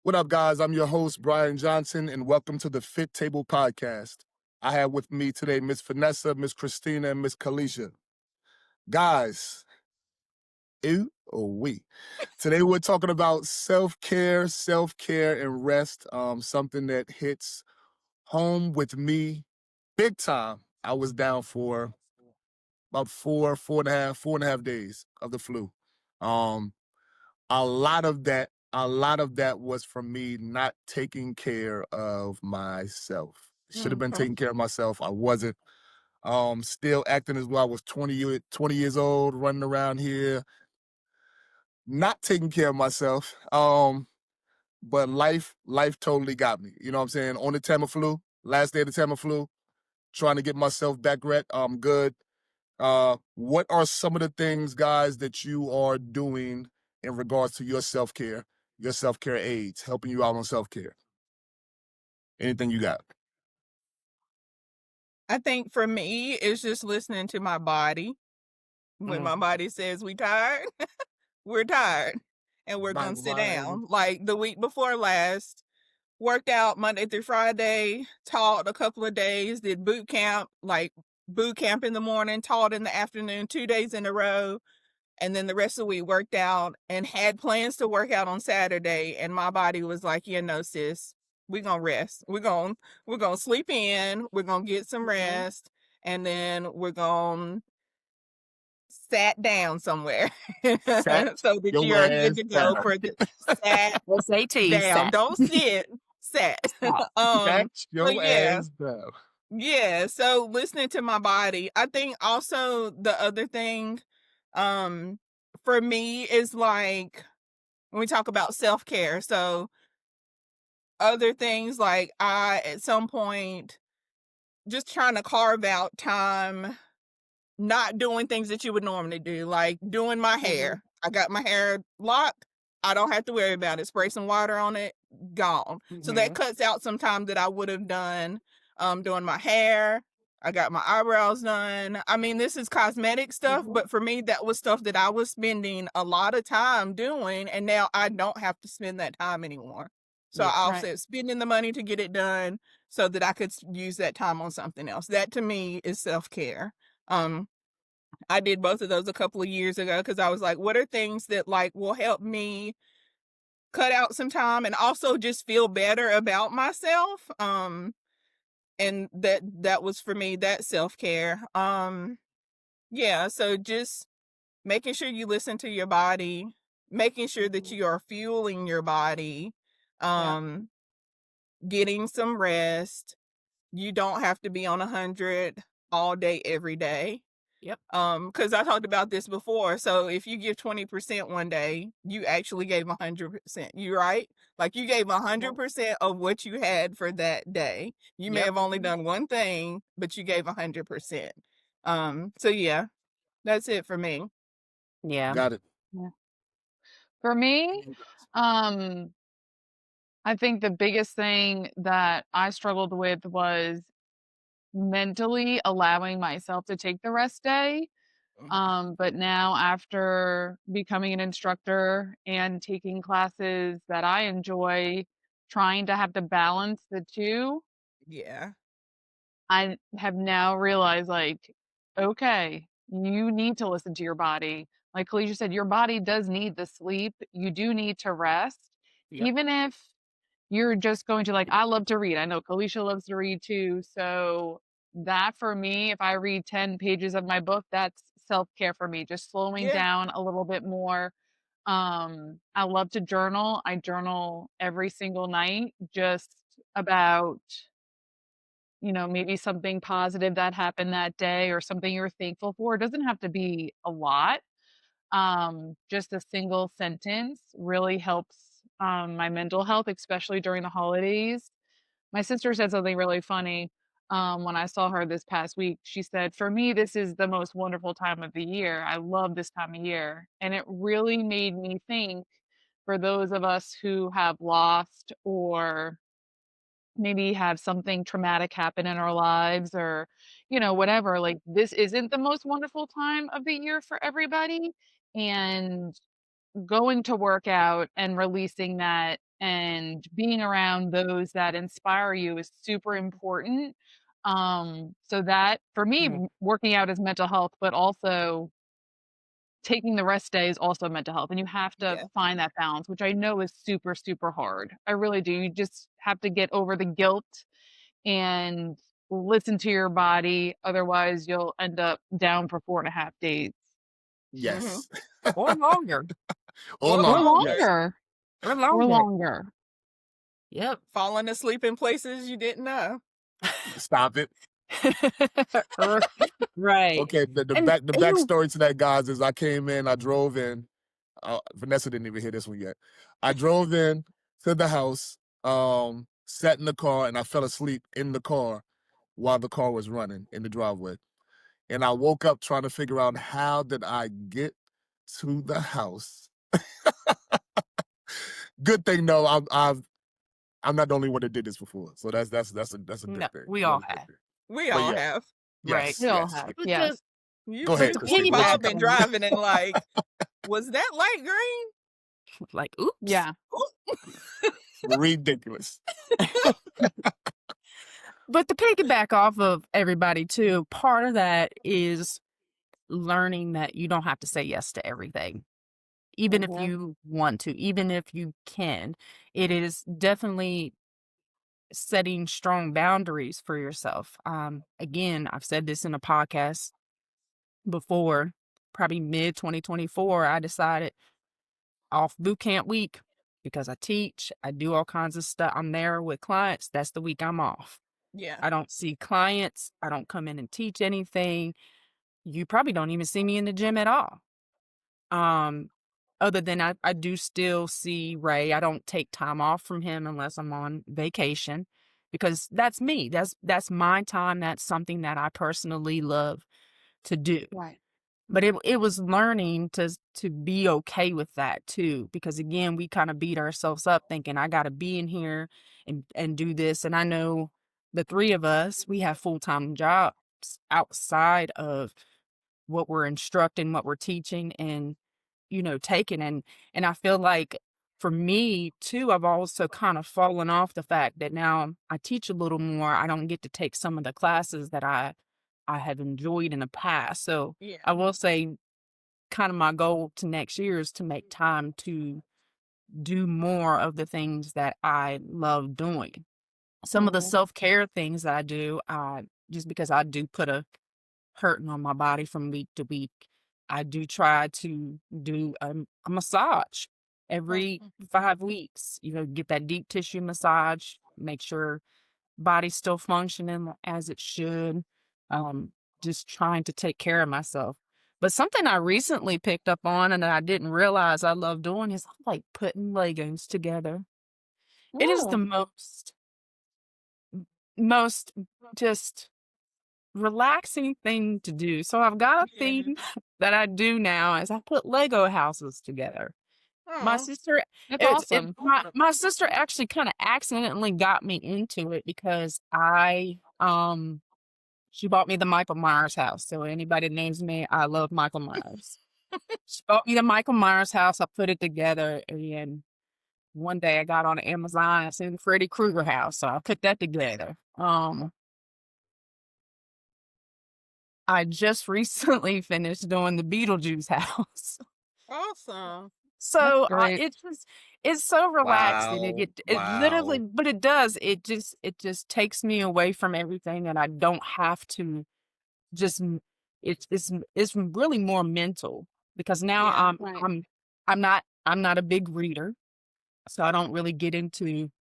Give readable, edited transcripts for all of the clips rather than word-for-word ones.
What up, guys? I'm your host, Brian Johnson, and welcome to the Fit Table Podcast. I have with me today Miss Vanessa, Miss Christina, and Miss Kalisha. Guys, ooh, oh, we. Today we're talking about self-care, and rest, something that hits home with me big time. I was down for about four and a half days of the flu. Um, a lot of that was from me not taking care of myself. Should have been Okay. taking care of myself. I wasn't. Still acting as well. I was 20 years old, running around here, not taking care of myself. But life totally got me. You know what I'm saying? On the Tamiflu, last day of the Tamiflu, trying to get myself back good. What are some of the things, guys, that you are doing in regards to your self-care aids, helping you out on self-care? Anything you got? I think for me, it's just listening to my body. When my Mm. body says we tired, we're tired and we're Bang, gonna sit bang. down. Like the week before last, worked out Monday through Friday, taught a couple of days, did boot camp in the morning, taught in the afternoon, 2 days in a row. And then the rest of the week worked out and had plans to work out on Saturday. And my body was like, yeah, no, sis, we're gonna rest. We're gonna sleep in, we're gonna get some rest, and then we're gonna sat down somewhere Sat so that your you're good ass to go down. for the sat SAT, down. sat. Don't sit, sat. Sat. Sat So your yeah, ass down. yeah. So listening to my body. I think also the other thing um for me is like when we talk about self-care. So other things like I at some point just trying to carve out time, not doing things that you would normally do, like doing my hair. I got my hair locked. I don't have to worry about it. Spray some water on it, gone. So that cuts out some time that I would have done doing my hair. I got my eyebrows done. I mean, this is cosmetic stuff, but for me, that was stuff that I was spending a lot of time doing, and now I don't have to spend that time anymore. So Yeah. I Right. offset spending the money to get it done so that I could use that time on something else. That to me is self-care. Um, I did both of those a couple of years ago because I was like, what are things that like will help me cut out some time and also just feel better about myself? And that was for me, that self-care. Yeah, so just making sure you listen to your body, making sure that you are fueling your body, Yeah. um, getting some rest. You don't have to be on 100 all day, every day. Yep. Because I talked about this before. So if you give 20% one day, you actually gave 100%. You right? Like you gave 100% of what you had for that day. You may Yep. have only done one thing, but you gave 100%. So yeah, that's it for me. Yeah. Got it. Yeah. For me, um, I think the biggest thing that I struggled with was mentally allowing myself to take the rest day. But now after becoming an instructor and taking classes that I enjoy, trying to have to balance the two, Yeah. I have now realized, like, okay, you need to listen to your body. Like Kalisha said, your body does need the sleep. You do need to rest. Yep. Even if you're just going to, like, I love to read. I know Kalisha loves to read too. So that for me, if I read 10 pages of my book, that's self-care for me, just slowing Yeah. down a little bit more. I love to journal. I journal every single night just about maybe something positive that happened that day or something you're thankful for. It doesn't have to be a lot. Just a single sentence really helps my mental health, especially during the holidays. My sister said something really funny when I saw her this past week. She said, for me, this is the most wonderful time of the year. I love this time of year. And it really made me think for those of us who have lost or maybe have something traumatic happen in our lives or whatever, like this isn't the most wonderful time of the year for everybody, and going to work out and releasing that and being around those that inspire you is super important. So that for me, Mm. working out is mental health, but also taking the rest day is also mental health. And you have to Yeah. find that balance, which I know is super, super hard. I really do. You just have to get over the guilt and listen to your body. Otherwise, you'll end up down for 4.5 days Mhm. Yes. Or longer. Or Or or longer. Yes. longer. longer. Or Or longer. longer. Yep. Falling asleep in places you didn't know. Stop it. Right. Okay, the And you backstory to that, guys, is I came in, I drove in. Vanessa didn't even hear this one yet. I drove in to the house, sat in the car, and I fell asleep in the car while the car was running in the driveway. And I woke up trying to figure out how did I get to the house. Good thing though, I'm not the only one that did this before, so that's a no, good thing. we all Really good have. thing. We But all yeah, have. Right. yes, We all yes. have. But Yes. You Go ahead, to we've Christine. What you all piggyback been on driving and like, was that light green? like, oops. Yeah. ridiculous. But to piggyback off of everybody too, part of that is learning that you don't have to say yes to everything. Even if Mhm. you want to, even if you can. It is definitely setting strong boundaries for yourself. Again, I've said this in a podcast before, probably mid 2024, I decided off boot camp week because I teach, I do all kinds of stuff. I'm there with clients. That's the week I'm off. Yeah. I don't see clients. I don't come in and teach anything. You probably don't even see me in the gym at all. Other than I do still see Ray. I don't take time off from him unless I'm on vacation because that's me. That's my time. That's something that I personally love to do. Right. But it was learning to be okay with that too, because again, we kind of beat ourselves up thinking I got to be in here and do this. And I know the three of us, we have full-time jobs outside of what we're instructing, what we're teaching, and taking. And I feel like for me too, I've also kind of fallen off the fact that now I teach a little more. I don't get to take some of the classes that I have enjoyed in the past. So Yeah. I will say kind of my goal to next year is to make time to do more of the things that I love doing. Some of the Mhm. self-care things that I do, just because I do put a hurting on my body from week to week, I do try to do a massage every Mhm. 5 weeks. Get that deep tissue massage, make sure body's still functioning as it should. Um, just trying to take care of myself. But something I recently picked up on and that I didn't realize I love doing is like putting Legos together. It is the Oh. most just relaxing thing to do. So I've got a Yeah. theme that I do now is I put Lego houses together. My Oh. sister, That's it's it awesome. my sister actually kind of accidentally got me into it because she bought me the Michael Myers house. So anybody that knows me, I love Michael Myers. She bought me the Michael Myers house. I put it together, and one day I got on Amazon. I seen the Freddy Krueger house, so I put that together. I just recently finished doing the Beetlejuice house. Awesome. That's So great. it's so relaxing. Wow. It literally, Wow. but it does. It just takes me away from everything, and I don't have to just. It's really more mental because now Yeah. Right. I'm not a big reader, so I don't really get into.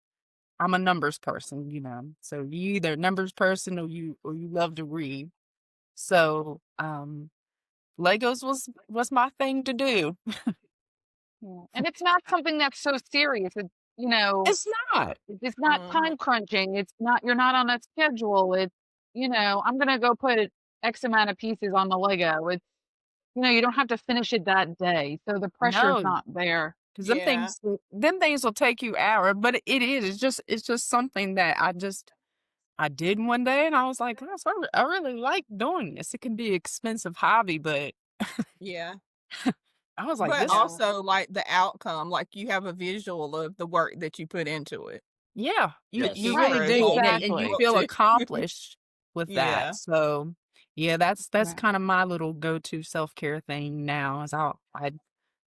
I'm a numbers person, So you either a numbers person or you love to read. So Legos was my thing to do. Yeah. And it's not something that's so serious. It's not. It's not Mhm. time crunching. You're not on a schedule. I'm gonna go put X amount of pieces on the Lego. You don't have to finish it that day. So the pressure's No, not there. because Yeah. them things will take you hours, but it is. It's just something that I did one day, and I was like, "Gosh, I really like doing this." It can be expensive hobby, but Yeah. I was like, But this Yeah. also, like, the outcome, like, you have a visual of the work that you put into it. yeah, you Yes. you Picture really Right, is do, all and you exactly. visual feel too. accomplished with that. Yeah. So, yeah, that's Right. kind of my little go-to self-care thing now is I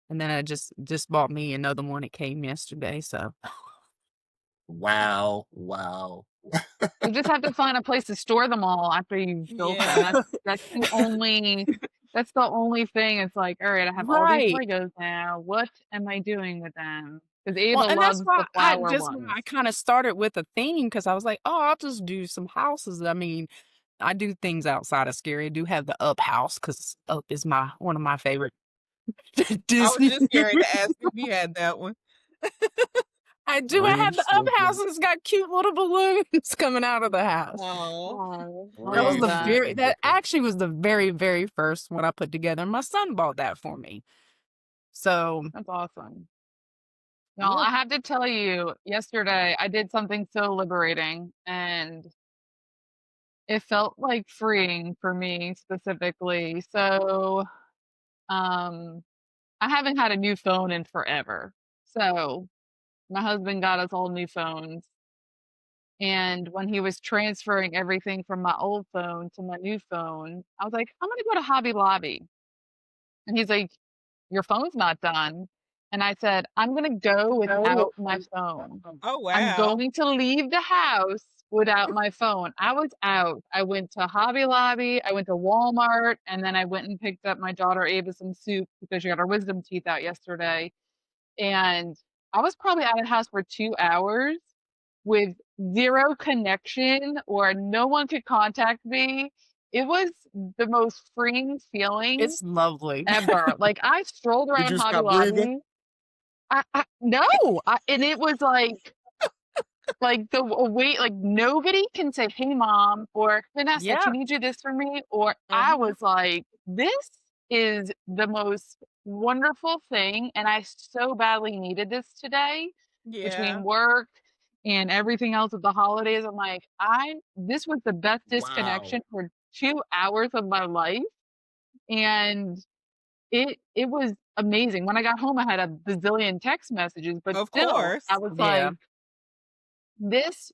and then I just bought me another one. It came yesterday, so Wow. Wow. You just have to find a place to store them all after you've built them. Yeah. That's that's the only thing. It's like, all right, I have all these right. Legos now. What am I doing with them? Because Well, Ava and that's loves why the flower ones. I kind of started with a theme because I was like, oh, I'll just do some houses. I mean, I do things outside of scary. I do have the Up house because Up is my one of my favorite I was Disney. just scared to ask if you had that one. I do. I have Dream the Up house, Snippet. and it's got cute little balloons coming out of the house. Oh. Oh, I That was love Dream the that. very. That Snippet. actually was the very very first one I put together. My son bought that for me. So That's awesome. No, yeah, I have to tell you, yesterday I did something so liberating and it felt like freeing for me specifically. So, um, I haven't had a new phone in forever. So, my husband got us all new phones. And when he was transferring everything from my old phone to my new phone, I was like, I'm going to go to Hobby Lobby. And he's like, your phone's not done. And I said, I'm going to go without my phone. Oh, I'm wow. going to leave the house without my phone. I was out. I went to Hobby Lobby, I went to Walmart, and then I went and picked up my daughter Ava some soup because she got her wisdom teeth out yesterday. And I was probably out of the house for 2 hours with zero connection or no one could contact me. It was the most freeing feeling it's lovely. ever. Like I strolled Did around you Hobby stop breathing? Lobby. No, and it was like the wait, like nobody can say, "Hey, mom," or "Vanessa, Yeah. can you do this for me?" Or I Mhm. was like, "This is the most wonderful thing," and I so badly needed this today Yeah. between work and everything else with the holidays. I'm like, this was the best Wow. disconnection for 2 hours of my life, and it was amazing. When I got home, I had a bazillion text messages, but Of still, course. I was Yeah. like, this,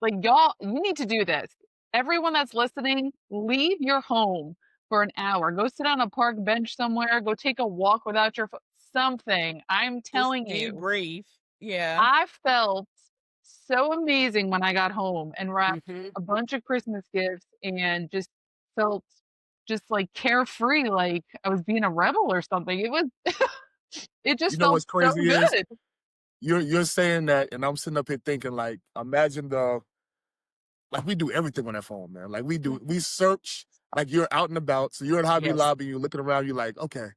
like, y'all, you need to do this. Everyone that's listening, leave your home for an hour. Go sit on a park bench somewhere. Go take a walk without your something. I'm Just telling you, debrief. Yeah. I felt so amazing when I got home and wrapped Mhm. a bunch of Christmas gifts and just felt just like carefree, like I was being a rebel or something. It was, it You just know felt what's so crazy is good. you're saying that, and I'm sitting up here thinking like, imagine like we do everything on that phone, man. Like we search, like you're out and about. So you're at Hobby Yes. Lobby, you're looking around, you're like, okay,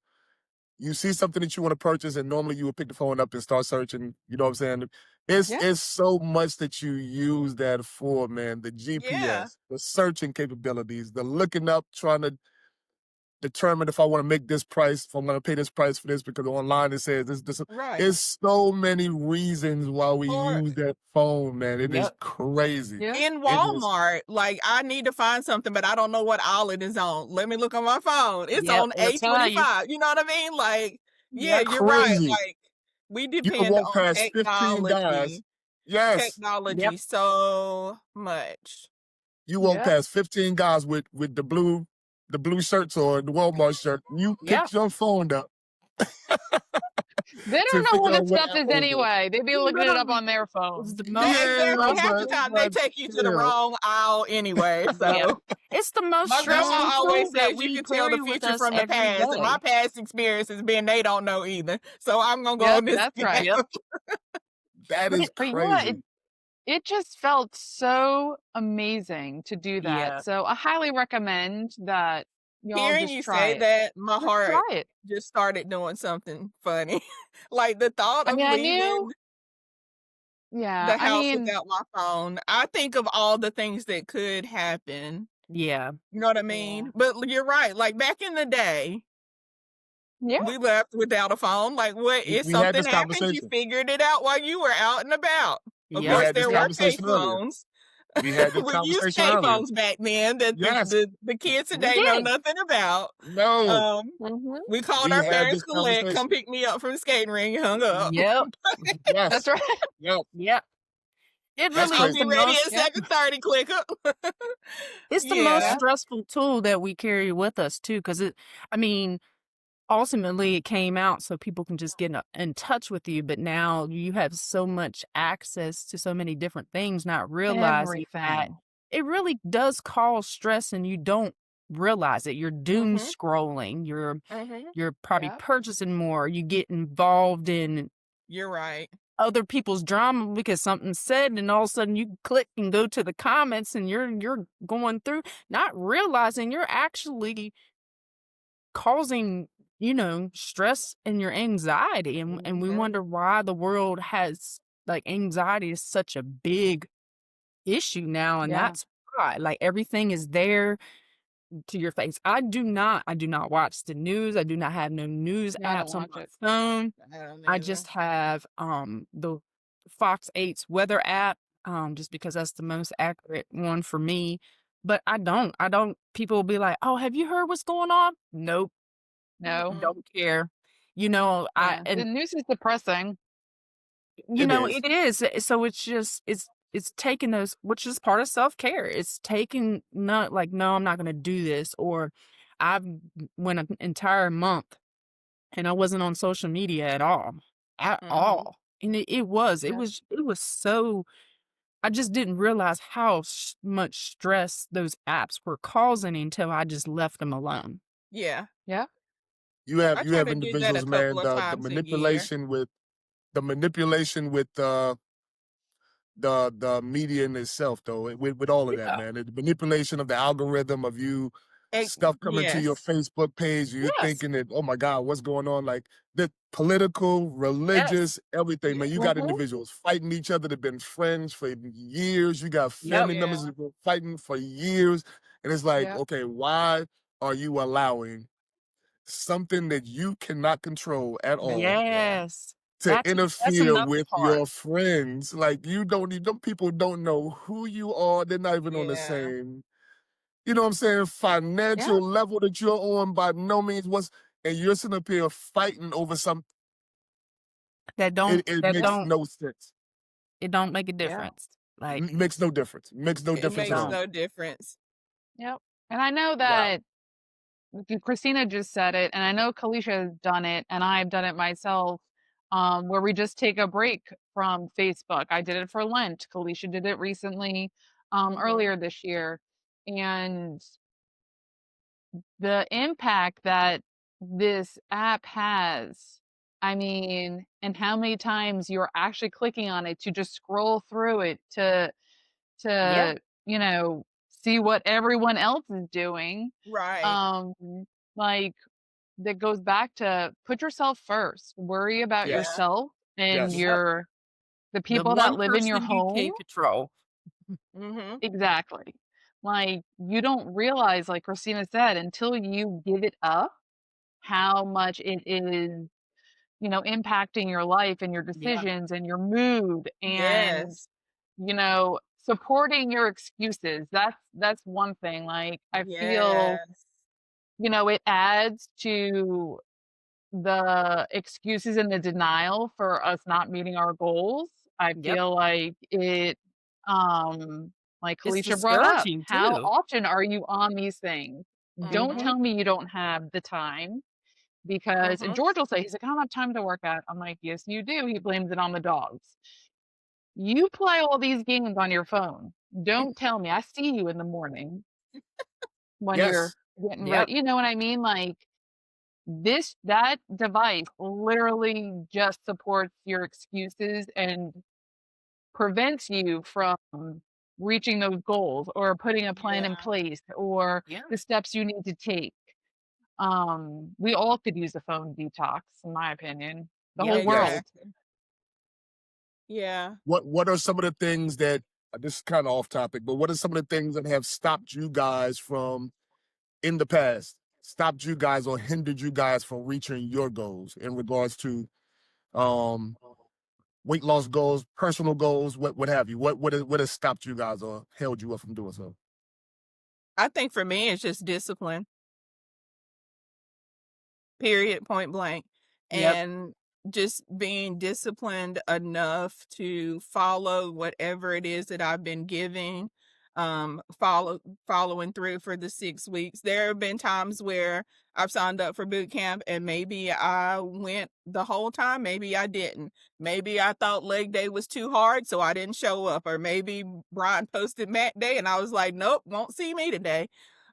you see something that you want to purchase, and normally you would pick the phone up and start searching. You know what I'm saying? Yeah. It's so much that you use that for, man. The Yeah. GPS, the searching capabilities, the looking up, trying to determine if I want to make this price, if I'm going to pay this price for this, because online it says this. Right. It's so many reasons why we Or use that phone, man. It is Yep. crazy. Yeah. in It is. Walmart, like I need to find something, but I don't know what aisle it is on. Let me look on my phone. It's Yep. on It'll tell you. A25. You know what I mean? Like, yeah, Yep. you're right. Crazy. Like we You can depend walk on past 15 guys. Yes. Yep. technology so much. You walk Yeah. past 15 guys with the blue shirts on, the Walmart shirt. You Yep. pick your phone up They to don't know figure what out this what stuff is aisle to go. anyway. They'd be looking it up Literally, on their it's phone. the Yeah, most exactly. Yeah, Half the time they but take you to the still. wrong aisle anyway. yeah. So It's the most my grandma stressful always tool that says you we can tell the carry with future us from the every past, and my day. past experience has been they don't know either. So I'm gonna go Yep, on this that's right. Yep. That is But yeah, crazy. it just felt so amazing to do that. Yeah. So I highly recommend that y'all Hearing just you try say it. that, my Just heart try it. just started doing something funny. Like the thought I of mean, I leaving knew, yeah, the I house mean, without my phone, I think of all the things that could happen. Yeah. You know what I yeah. mean? But you're right. Like back in the day, Yeah. we left without a phone. Like what if We had something this happened, you conversation. figured it out while you were out and about. Of We Yep. course, had this there were pay conversation earlier. phones. We had this We used conversation earlier. payphones back then that Yes, the kids We today know did. nothing about. no, Mhm. We called we our had parents, this collect, come conversation. pick me up from the skating ring, and hung up. Yep. Yes, That's right. yep, Yep. It that's really I'll is crazy. be the ready most at 7:30. Click up. it's the most Yeah. Yeah. stressful tool that we carry with us too, because I mean, ultimately it came out so people can just get in touch with you, but now you have so much access to so many different things, not realizing that Everything. it really does cause stress and you don't realize it. You're doom Mhm. scrolling. Mhm. You're probably Yep. purchasing more. You get involved in You're right. other people's drama because something's said, and all of a sudden you click and go to the comments, and you're going through, not realizing you're actually causing, stress and your anxiety, and we Mhm. wonder why the world has, like, anxiety is such a big issue now, and Yeah. that's why, like, everything is there to your face. I do not watch the news. I do not have no news Yeah, I don't apps on watch my it. phone. I don't I either. just have the Fox 8's weather app, just because that's the most accurate one for me. But I don't people will be like, "Oh, have you heard what's going on?" Nope, No. Mm-mm. don't care. You know, I Yeah. The and news is depressing. It is. it is. So it's just it's taking those, which is part of self-care. It's taking, not like, no, I'm not gonna do this, or I've went an entire month and I wasn't on social media at all. At Mhm. all. And it was. It Yeah. was it was so I just didn't realize how much stress those apps were causing until I just left them alone. Yeah. Yeah. You I have try to do that a individuals, couple man. of The times a year. manipulation with the media in itself, though, with all of that, Yeah. man. The manipulation of the algorithm of you, Eh, stuff coming to your yes. Facebook page, you're Yes. thinking that, oh my God, what's going on? Like the political, Yes. religious, everything, man. You got Mhm. individuals fighting each other that've been friends for years. You got Yep. family Yeah. members that have been fighting for years. And it's like, Yeah. okay, why are you allowing something that you cannot control at all Yeah. Yes. to That's interfere another with part. your friends? Like you don't even them people don't know who you are. They're not even on the Yeah. same, you know what I'm saying, Yeah. financial level that you're on by no means was, and you're sitting up here fighting over some, That it, don't it that makes Yep. don't no sense. it don't make a Yeah. difference. Like, Makes no difference. Makes no It difference at makes all. don't. no difference. Yep. And I know Wow. that Christina just said it, and I know Kalisha has done it, and I've done it myself, where we just take a break from Facebook. I did it for Lent. Kalisha did it recently, Mhm. earlier this year. And the impact that this app has, I mean, and how many times you're actually clicking on it to just scroll through it Yeah. to, you know, see what everyone else is doing. Right. Um, like that goes back to put yourself first. Worry about Yeah. Yes. yourself and Yes. Yep. the The people that one live in your person you home. can't control. Mhm. Exactly. Like you don't realize, like Christina said, until you give it up, how much it is, impacting your life and your Yeah. decisions and your mood and, Yes. supporting your excuses. That's one thing. Like I feel, Yes. it adds to the excuses and the denial for us not meeting our goals. I Yep. feel like it, like It's Kalisha brought up, discouraging how too. often are you on these things? Don't Mhm. tell me you don't have the time because, and Mhm. George will say, he's like, I don't have time to work out. I'm like, yes, you do. He blames it on the dogs. You play all these games on your phone. Don't tell me. I see you in the morning when you're Yes. getting Yep. ready. You know what I mean? Like, that device literally just supports your excuses and prevents you from reaching those goals or putting a plan in Yeah. place or Yeah. the steps you need to take. We all could use a phone detox, in my opinion. The Yep. whole Yes. world. Exactly. Yeah. What are some of the things that, this is kind of off topic, but what are some of the things that have stopped you guys from, in the past, stopped you guys or hindered you guys from reaching your goals in regards to um weight loss goals, personal goals, what have you? What has stopped you guys or held you up from doing so? I think for me, it's just discipline. Period, point blank. Yep. And just being disciplined enough to follow whatever it is that I've been giving, following through for the 6 weeks. There have been times where I've signed up for boot camp and maybe I went the whole time, maybe I didn't. Maybe I thought leg day was too hard, so I didn't show up. Or maybe Brian posted mat day and I was like, nope, won't see me today.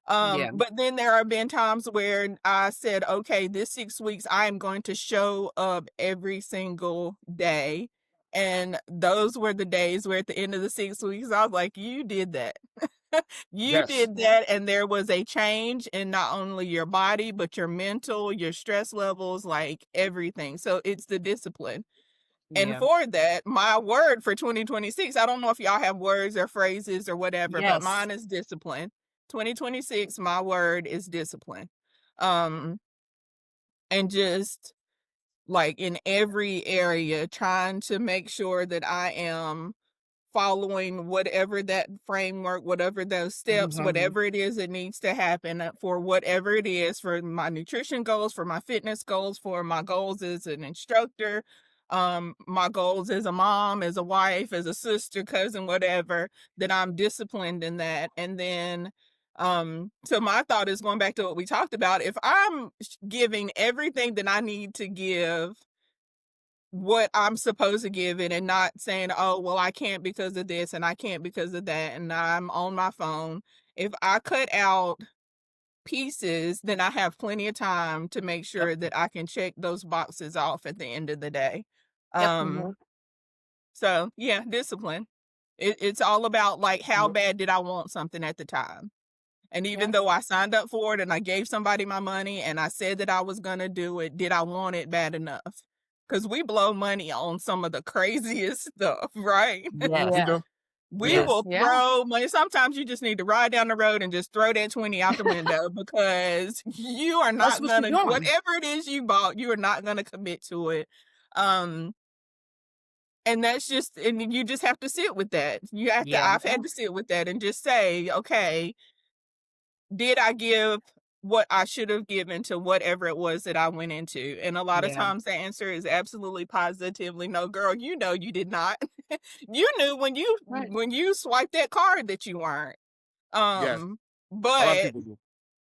Yeah. But then there have been times where I said, okay, this 6 weeks, I am going to show up every single day. And those were the days where at the end of the 6 weeks, I was like, you did that. You Yes. did that. And there was a change in not only your body, but your mental, your stress levels, like everything. So it's the discipline. And Yeah. for that, my word for 2026, I don't know if y'all have words or phrases or whatever, but Yes. mine is discipline. 2026, my word is discipline. Um, and just like in every area, trying to make sure that I am following whatever that framework, whatever those steps, Mhm. whatever it is that needs to happen for whatever it is, for my nutrition goals, for my fitness goals, for my goals as an instructor, my goals as a mom, as a wife, as a sister, cousin, whatever, that I'm disciplined in that. And then so my thought is going back to what we talked about. If I'm giving everything that I need to give, what I'm supposed to give it, and not saying, oh, well, I can't because of this and I can't because of that, and I'm on my phone. If I cut out pieces, then I have plenty of time to make Yep. sure that I can check those boxes off at the end of the day. Yep. Um, so yeah, discipline. It's all about like how Yep. bad did I want something at the time. And even Yeah. though I signed up for it and I gave somebody my money and I said that I was going to do it, did I want it bad enough? Because we blow money on some of the craziest stuff, right? We Yes. Yeah. do. We Yes. will Yeah. throw money. Sometimes you just need to ride down the road and just throw that 20 out the window because you are That's not what you're gonna, doing. whatever it is you bought, you are not gonna commit to it. And that's just, and you just have to sit with that. You have to, Yeah. I've Yeah. had to sit with that and just say, okay, did I give what I should have given to whatever it was that I went into? And a lot of Yeah. times the answer is absolutely positively no, girl, you know you did not. You knew Right. when you swiped that card that you weren't. Yes. A lot of But people do.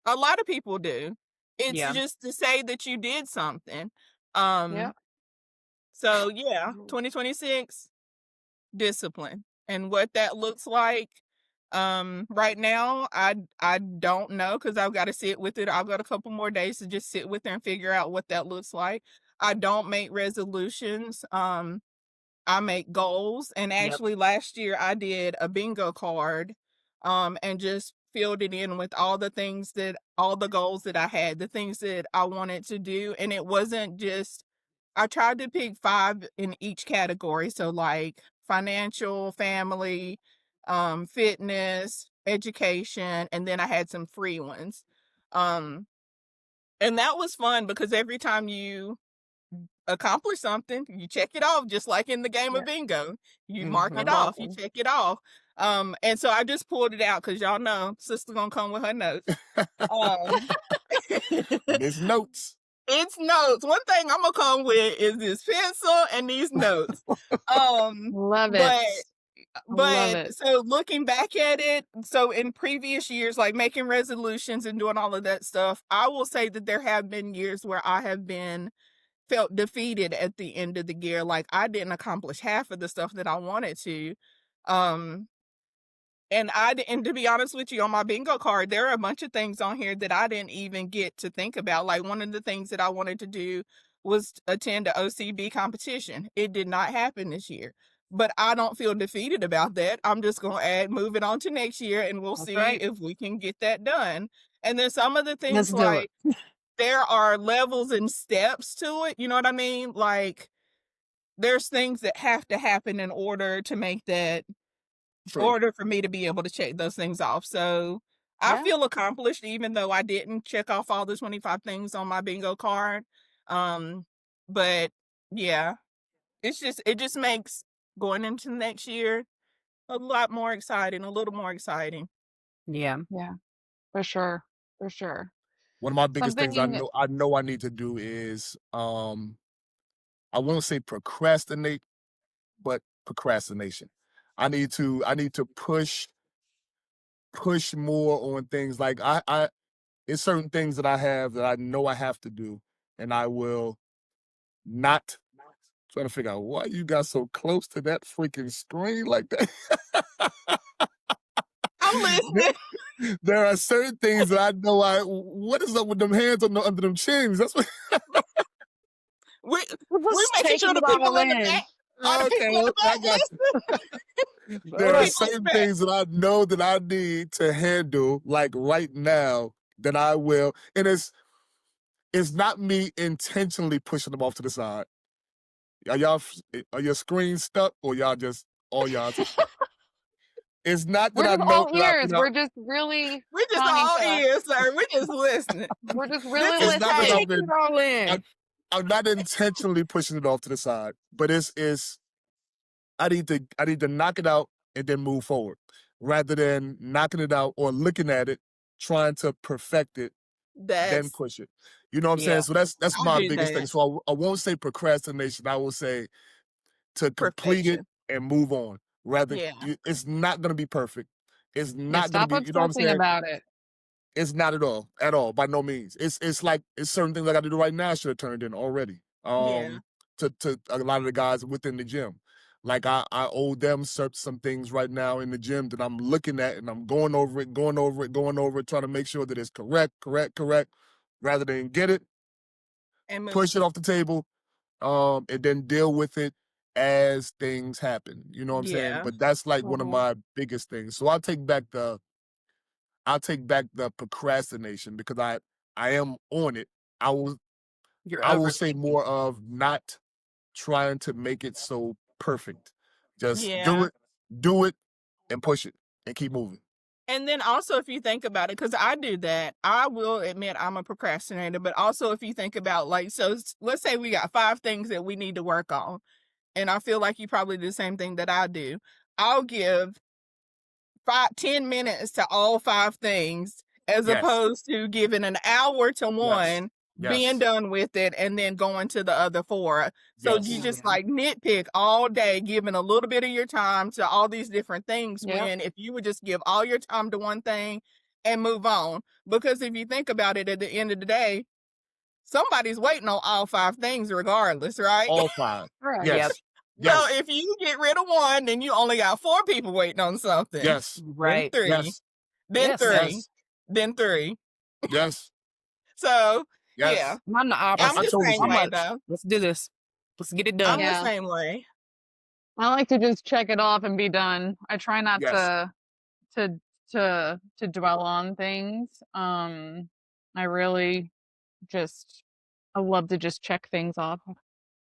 a lot of people do. It's Yeah. just to say that you did something. Yeah. So yeah, 2026, discipline. And what that looks like right now, I don't know because I've got to sit with it. I've got a couple more days to just sit with it and figure out what that looks like. I don't make resolutions. I make goals. And Yep. actually last year I did a bingo card and just filled it in with all the things that all the goals that I had, the things that I wanted to do. And it wasn't just, I tried to pick 5 in each category. So like financial, family, fitness, education, and then I had some free ones. Um, and that was fun because every time you accomplish something, you check it off, just like in the game Yeah. of bingo. You mark it Mhm. off, you Exactly. check it off. And so I just pulled it out because y'all know sister gonna come with her notes. Um, Miss Notes. it's notes. One thing I'm gonna come with is this pencil and these notes. Love But it. Love it. so looking back at it, so in previous years, like making resolutions and doing all of that stuff, I will say that there have been years where I have been felt defeated at the end of the year. Like I didn't accomplish half of the stuff that I wanted to. Um, and to be honest with you, on my bingo card, there are a bunch of things on here that I didn't even get to think about. Like one of the things that I wanted to do was attend a OCB competition. It did not happen this year. But I don't feel defeated about that. I'm just gonna move it on to next year and we'll That's see right. if we can get that done. And then some of the Let's things do like it. there are levels and steps to it. You know what I mean? Like there's things that have to happen in order to make that True. order for me to be able to check those things off. So I Yeah. feel accomplished even though I didn't check off all the 25 things on my bingo card. Um, but yeah, it just makes going into next year a lot more exciting, a little more exciting. Yeah. Yeah, for sure. For sure. One of my biggest things Something I know I need to do is I won't say procrastinate, but procrastination. I need to push more on things. Like it's certain things that I have that I know I have to do, and I will not trying to figure out why you got so close to that freaking screen like that. I'm listening. There are certain things that I know what is up with them hands under them chins? That's what We Just making sure taking the it people all in the in. back are the okay, people in the I back got listening. there are People certain back. things that I know that I need to handle, like right now, that I will. And it's not me intentionally pushing them off to the side. Are your screens stuck or y'all just all y'all? It's not that We're I just know all that ears. We're just really We're just trying all to. ears, sir. We're just listening. We're just This really is it's not that listening. I've Taking it been all in. I'm not intentionally pushing it off to the side, but it's I need to knock it out and then move forward, rather than knocking it out or looking at it, trying to perfect it, then That's push it. You know what I'm saying? Yeah. So that's I my do biggest thing. that. So I won't say procrastination. I will say to complete it Perfection. and move on. Rather, Yeah. it's not going to be perfect. It's Yeah, not going to stop be. You know what I'm obsessing saying? about it. It's not at all, by no means. It's like it's certain things I got to do right now. I should have turned in already. Yeah. To a lot of the guys within the gym, like I owe them some things right now in the gym that I'm looking at and I'm going over it, trying to make sure that it's correct, rather than get it, And move. push it off the table, and then deal with it as things happen. You know what I'm saying? Yeah. But that's like one of Mhm. my biggest things. So I'll take back the procrastination because I am on it. I will You're I will say overthinking. more of not trying to make it so perfect. Just Yeah. do it, and push it and keep moving. And then also, if you think about it, because I do that, I will admit I'm a procrastinator. But also, if you think about like, so let's say we got 5 things that we need to work on, and I feel like you probably do the same thing that I do. I'll give 10 minutes to all 5 things, as Yes. opposed to giving an hour to Yes. one, being Yes. done with it, and then going to the other 4. So you Yes. just Yeah. like nitpick all day, giving a little bit of your time to all these different things, Yep. when if you would just give all your time to one thing and move on. Because if you think about it, at the end of the day, somebody's waiting on all 5 things regardless, right? All 5. Right. Yep. Yes. So Yes. if you get rid of one, then you only got 4 people waiting on something. Yes. Right. Then 3. Yes. Then Yes. 3. Yes. Then 3. Yes. So yeah, Yes. I'm the I I'm opposite. the totally same agree. How way much? though. Let's do this. Let's get it I'm done. the Yeah. same way. I like to just check it off and be done. I try not Yes. to dwell on things. I really just I love to just check things off.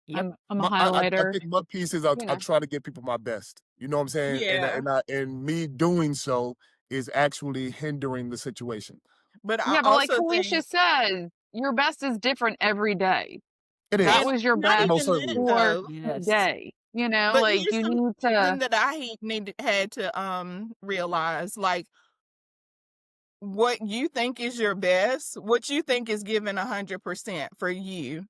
Yep. I'm a I highlighter, think my piece is I you know. try to give people my best. You know what I'm saying? Yeah. And me doing so is actually hindering the situation. But I Yeah, but like also Felicia think, says, your best is different every day. It That is. and was your not It best most even certainly then is. for though, Yes. today. You know, but like here's you need something to that I had to realize, like, what you think is your best, what you think is given 100% for you,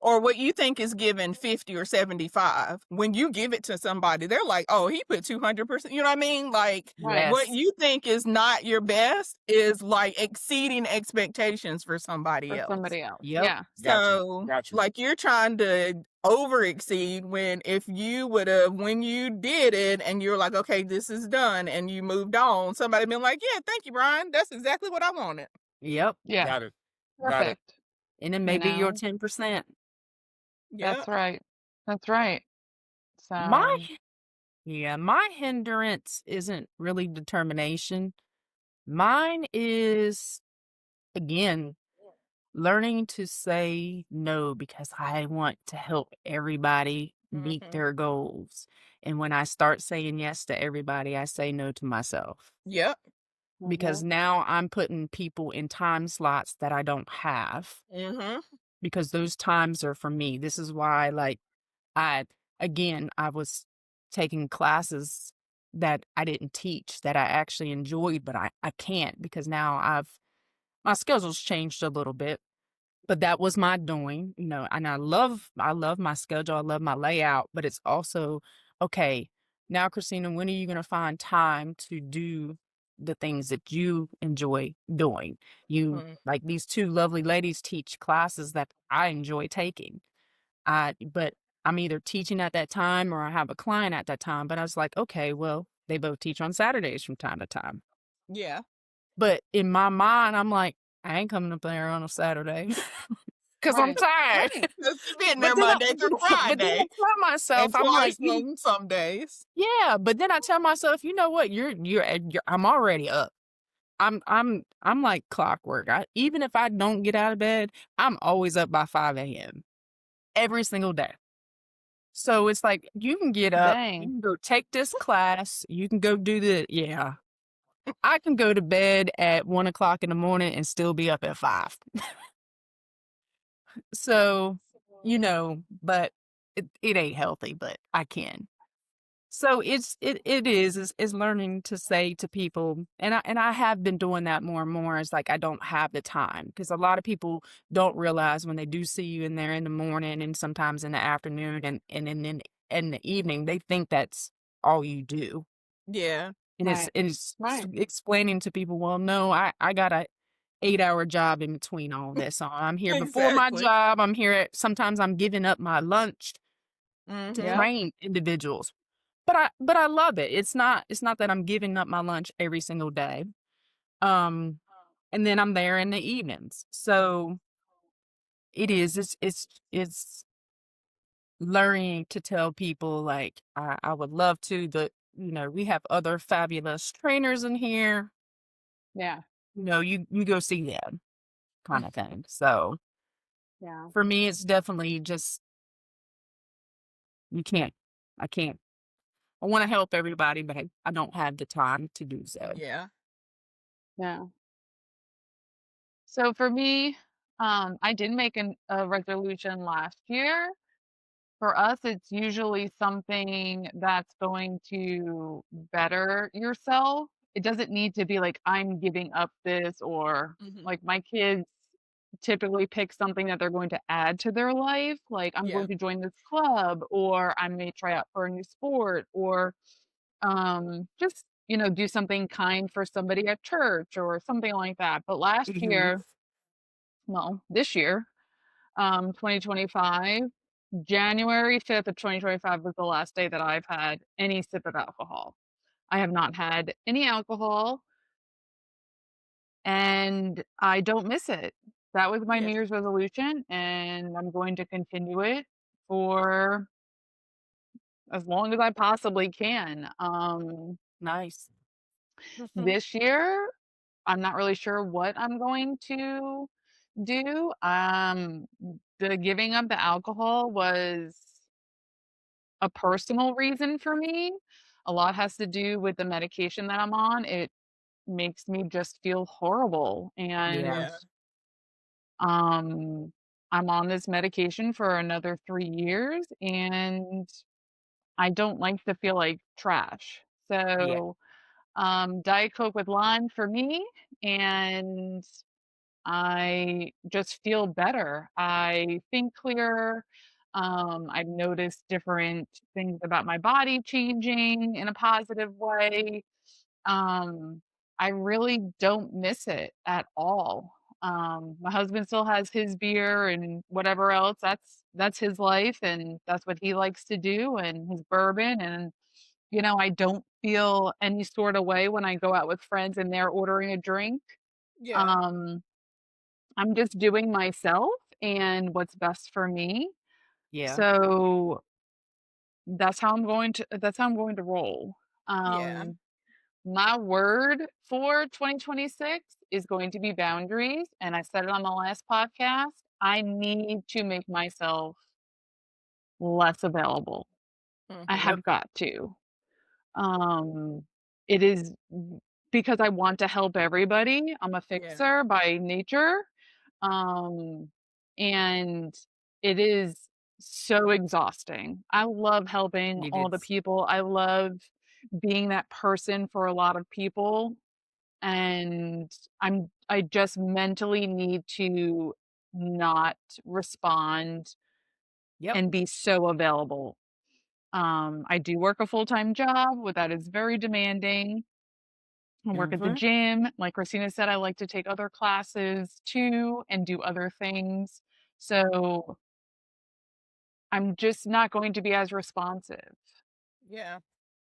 or what you think is given 50 or 75, when you give it to somebody, they're like, oh, he put 200%. You know what I mean? Like, right. what Yes. you think is not your best is like exceeding expectations for somebody For else. somebody else. Yep. Yeah. Got you. So, Got you. like, you're trying to over exceed, when if you would have, when you did it and you're like, okay, this is done, and you moved on, somebody been like, yeah, thank you, Brian. That's exactly what I wanted. Yep. Yeah. Got it. Got it. Perfect. And it You may be your know, 10%. Yeah. that's right. That's right. My So my hindrance isn't really determination. Mine is, again, learning to say no because I want to help everybody meet Mhm. their goals. And when I start saying yes to everybody, I say no to myself. Yep. Because mhm. now I'm putting people in time slots that I don't have, Mm-hmm. because those times are for me. This is why, like, I was taking classes that I didn't teach that I actually enjoyed, but I can't because now my schedule's changed a little bit. But that was my doing, and I love my schedule, I love my layout, but it's also, okay, now, Christina, when are you gonna find time to do the things that you enjoy doing? Mm. Like these two lovely ladies teach classes that I enjoy taking. But I'm either teaching at that time or I have a client at that time. But I was like, okay, well, they both teach on Saturdays from time to time. Yeah. But in my mind, I'm like, I ain't coming up there on a Saturday because I'm Right. tired. Right. Because you've been But there then I, Monday through but then I Friday tell myself, and I'm like, twice on some days. yeah. But then I tell myself, you know what? I'm already up. I'm like clockwork. Even if I don't get out of bed, I'm always up by 5 a.m. every single day. So it's like you can get up, you Dang. can go take this class, you can go do yeah. I can go to bed at 1 o'clock in the morning and still be up at 5. So, but it ain't healthy, but I can. So it is learning to say to people, and I have been doing that more and more. It's like I don't have the time because a lot of people don't realize when they do see you in there in the morning and sometimes in the afternoon and then in the evening, they think that's all you do. Yeah. And Right. it's Right. explaining to people, well, no, I got a 8-hour job in between all this. So I'm here before my Exactly. job. I'm here sometimes I'm giving up my lunch to Mm-hmm. Yep. train individuals. But I love it. It's not that I'm giving up my lunch every single day. Um and then I'm there in the evenings. So it's learning to tell people like I would love to, but we have other fabulous trainers in here. Yeah. You go see them kind of thing. So Yeah. for me it's definitely just you can't I can't. I want to help everybody, but I don't have the time to do so. Yeah. Yeah. So for me, I did make a resolution last year. For us, it's usually something that's going to better yourself. It doesn't need to be like, I'm giving up this, or Mm-hmm. like my kids typically pick something that they're going to add to their life. Like, I'm Yeah. going to join this club, or I may try out for a new sport, or just, do something kind for somebody at church or something like that. But last Hmm. year, well, this year, 2025, January 5th of 2025 was the last day that I've had any sip of alcohol. I have not had any alcohol, and I don't miss it. That was my Yeah. New Year's resolution, and I'm going to continue it for as long as I possibly can. Nice. Hmm. This year, I'm not really sure what I'm going to do. The giving up the alcohol was a personal reason for me. A lot has to do with the medication that I'm on. It makes me just feel horrible, Yeah. and, Yeah. um, I'm on this medication for another 3 years, and I don't like to feel like trash. Yeah. So, Diet Coke with lime for me, and I just feel better. I think clearer. I've noticed different things about my body changing in a positive way. Um, I really don't miss it at all. My husband still has his beer and whatever else. That's his life, and that's what he likes to do, and his bourbon. And I don't feel any sort of way when I go out with friends and they're ordering a drink. Yeah. Um, I'm just doing myself and what's best for me. Yeah. So that's how I'm going to roll. Yeah. Um, my word for 2026 is going to be boundaries, and I said it on the last podcast. I need to make myself less available. I Mm-hmm. Yep. have got to. It is because I want to help everybody. I'm a Yeah. fixer by nature. Um, and it is so exhausting. I love helping It all the is. people. I love being that person for a lot of people, and I just mentally need to not respond Yep. and be so available. I do work a full-time job, that is very demanding. I work at the Mhm. gym. Like Christina said, I like to take other classes too and do other things. So I'm just not going to be as responsive, Yeah.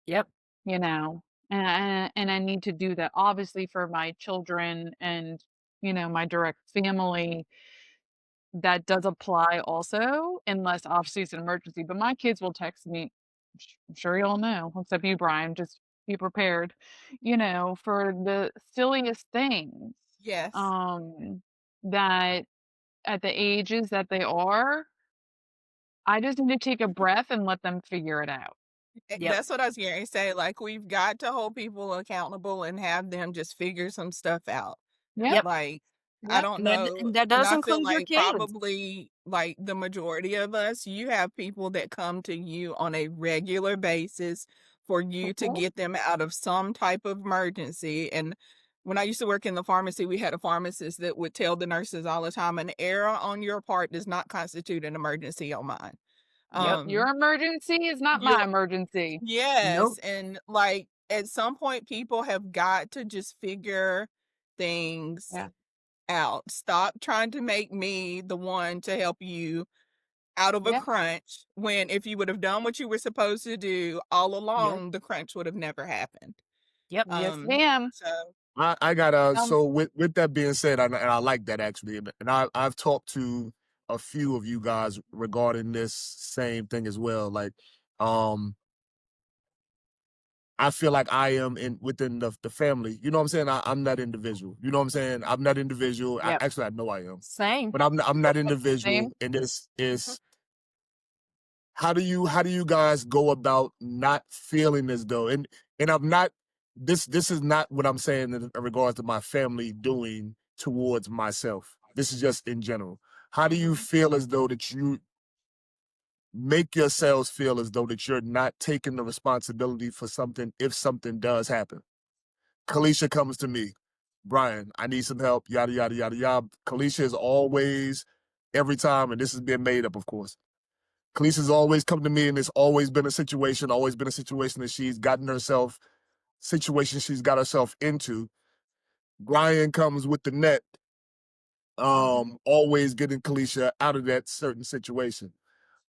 Yep. you know. And I need to do that obviously for my children and my direct family. That does apply also, unless obviously it's an emergency. But my kids will text me. I'm sure you all know, except you, Brian. Just be prepared, for the silliest things. Yes. Um, that at the ages that they are, I just need to take a breath and let them figure it out. Yep. That's what I was going to say. Like, we've got to hold people accountable and have them just figure some stuff out. Yep, Yep. Like, I yep, don't And know. that And does I feel include your like kids. probably like the majority of us, you have people that come to you on a regular basis for you to mhm, get them out of some type of emergency. And when I used to work in the pharmacy, we had a pharmacist that would tell the nurses all the time, an error on your part does not constitute an emergency on mine. Yep. your Um, emergency is not my your emergency. Yes, Nope. and, like, at some point, people have got to just figure things Yeah, out. Stop trying to make me the one to help you out of a yeah, crunch when if you would have done what you were supposed to do all Yep. along, the crunch would have never happened. Yep. yes, Um, ma'am. so I got Um, so with that being said, and I like that actually, and I've talked to a few of you guys regarding this same thing as well. Like, um, I feel like I am in within the family. You know what I'm saying? I'm that individual. You know what I'm saying? I'm that individual. Yep. Actually, I know I am, Same. but I'm that same. individual. And this mhm, is how do you guys go about not feeling as though and I'm not this is not what I'm saying in regards to my family doing towards myself. This is just in general. How do you mhm. feel as though that you make yourselves feel as though that you're not taking the responsibility for something if something does happen? Kalisha comes to me, Brian, I need some help, yada yada yada yada. Kalisha is always every time, and this has been made up, of course. Kalisha's always come to me, and it's always been a situation that she's gotten herself, situation she's got herself into. Brian comes with the net, always getting Kalisha out of that certain situation.